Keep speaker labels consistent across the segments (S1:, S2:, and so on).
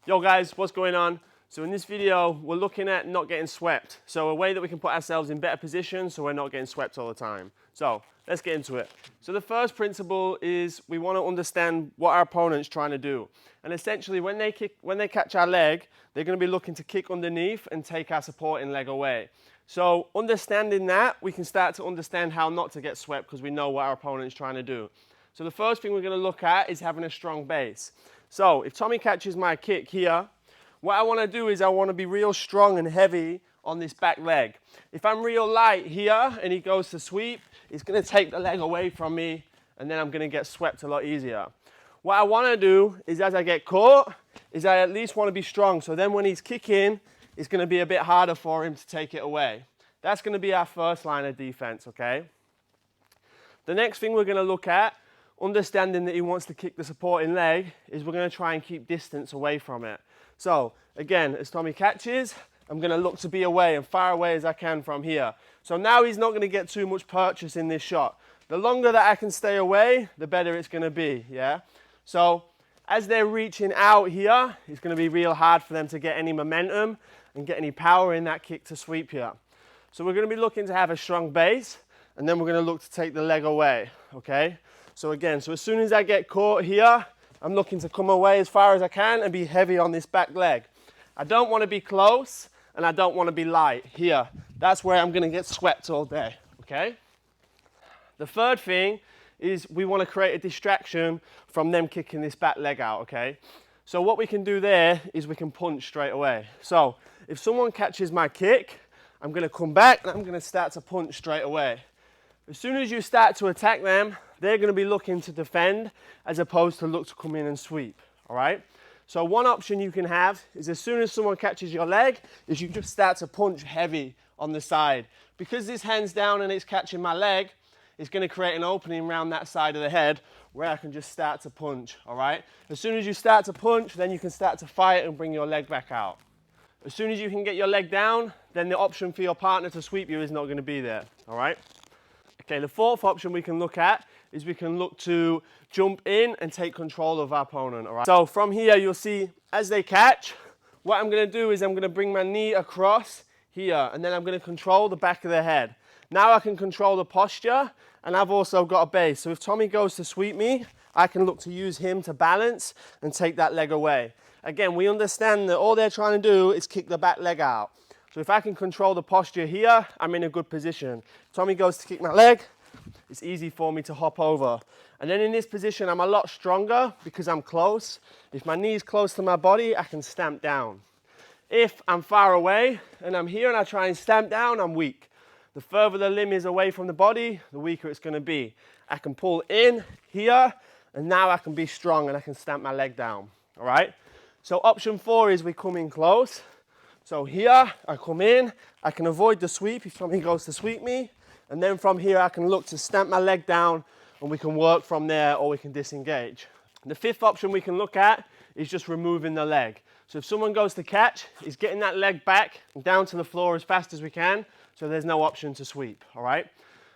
S1: Yo guys, what's going on? So in this video, we're looking at not getting swept. So a way that we can put ourselves in better position so we're not getting swept all the time. So let's get into it. So the first principle is we want to understand what our opponent's trying to do. And essentially when they catch our leg, they're going to be looking to kick underneath and take our supporting leg away. So understanding that, we can start to understand how not to get swept because we know what our opponent's trying to do. So the first thing we're going to look at is having a strong base. So if Tommy catches my kick here, what I want to do is I want to be real strong and heavy on this back leg. If I'm real light here and he goes to sweep, it's going to take the leg away from me and then I'm going to get swept a lot easier. What I want to do is as I get caught, is I at least want to be strong. So then when he's kicking, it's going to be a bit harder for him to take it away. That's going to be our first line of defense, okay? The next thing we're going to look at, understanding that he wants to kick the supporting leg, is we're going to try and keep distance away from it. So again, as Tommy catches, I'm going to look to be away and far away as I can from here. So now he's not going to get too much purchase in this shot. The longer that I can stay away, the better it's going to be, yeah? So as they're reaching out here, it's going to be real hard for them to get any momentum and get any power in that kick to sweep here. So we're going to be looking to have a strong base, and then we're going to look to take the leg away, okay? So again, so as soon as I get caught here, I'm looking to come away as far as I can and be heavy on this back leg. I don't want to be close and I don't want to be light here. That's where I'm going to get swept all day, okay? The third thing is we want to create a distraction from them kicking this back leg out, okay? So what we can do there is we can punch straight away. So if someone catches my kick, I'm going to come back and I'm going to start to punch straight away. As soon as you start to attack them, they're going to be looking to defend as opposed to look to come in and sweep, all right? So one option you can have is as soon as someone catches your leg, is you just start to punch heavy on the side. Because this hand's down and it's catching my leg, it's going to create an opening around that side of the head where I can just start to punch, all right? As soon as you start to punch, then you can start to fight and bring your leg back out. As soon as you can get your leg down, then the option for your partner to sweep you is not going to be there, all right? Okay, the fourth option we can look at is we can look to jump in and take control of our opponent, all right? So from here, you'll see as they catch, what I'm going to do is I'm going to bring my knee across here, and then I'm going to control the back of the head. Now I can control the posture, and I've also got a base. So if Tommy goes to sweep me, I can look to use him to balance and take that leg away. Again, we understand that all they're trying to do is kick the back leg out. So if I can control the posture here, I'm in a good position. If Tommy goes to kick my leg, it's easy for me to hop over. And then in this position, I'm a lot stronger because I'm close. If my knee's close to my body, I can stamp down. If I'm far away and I'm here and I try and stamp down, I'm weak. The further the limb is away from the body, the weaker it's going to be. I can pull in here, and now I can be strong and I can stamp my leg down, all right? So option 4 is we come in close. So here, I come in, I can avoid the sweep if somebody goes to sweep me, and then from here I can look to stamp my leg down and we can work from there or we can disengage. The fifth option we can look at is just removing the leg. So if someone goes to catch, is getting that leg back and down to the floor as fast as we can, so there's no option to sweep, all right?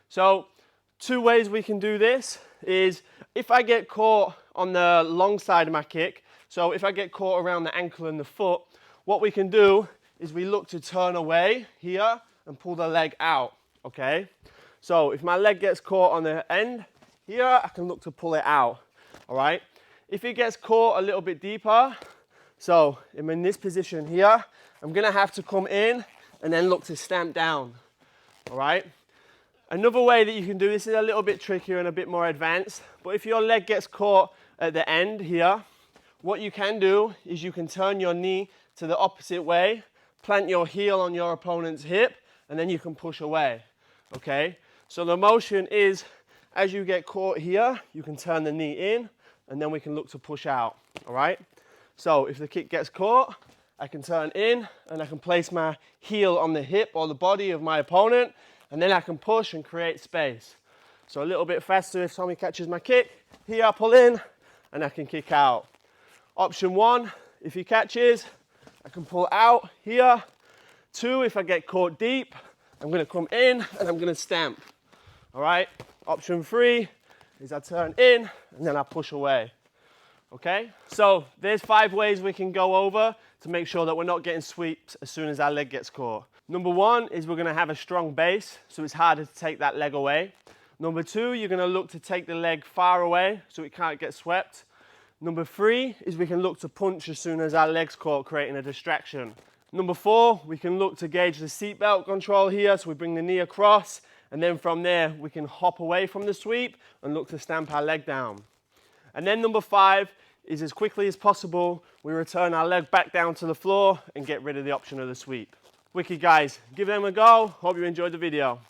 S1: So 2 ways we can do this is if I get caught on the long side of my kick, so if I get caught around the ankle and the foot, what we can do is we look to turn away here and pull the leg out, okay? So if my leg gets caught on the end here, I can look to pull it out, all right? If it gets caught a little bit deeper, so I'm in this position here, I'm gonna have to come in and then look to stamp down, all right? Another way that you can do this is a little bit trickier and a bit more advanced, but if your leg gets caught at the end here, what you can do is you can turn your knee to the opposite way, plant your heel on your opponent's hip, and then you can push away, okay? So the motion is, as you get caught here, you can turn the knee in, and then we can look to push out, all right? So if the kick gets caught, I can turn in, and I can place my heel on the hip or the body of my opponent, and then I can push and create space. So a little bit faster if Tommy catches my kick. Here I pull in, and I can kick out. Option 1, if he catches, I can pull out here. 2, if I get caught deep, I'm going to come in and I'm going to stamp. All right. Option 3 is I turn in and then I push away. Okay, so there's 5 ways we can go over to make sure that we're not getting sweeps as soon as our leg gets caught. Number 1 is we're going to have a strong base, so it's harder to take that leg away. Number 2, you're going to look to take the leg far away so it can't get swept. Number 3 is we can look to punch as soon as our leg's caught, creating a distraction. Number 4, we can look to gauge the seatbelt control here, so we bring the knee across, and then from there we can hop away from the sweep and look to stamp our leg down. And then number 5 is as quickly as possible, we return our leg back down to the floor and get rid of the option of the sweep. Wicked guys, give them a go. Hope you enjoyed the video.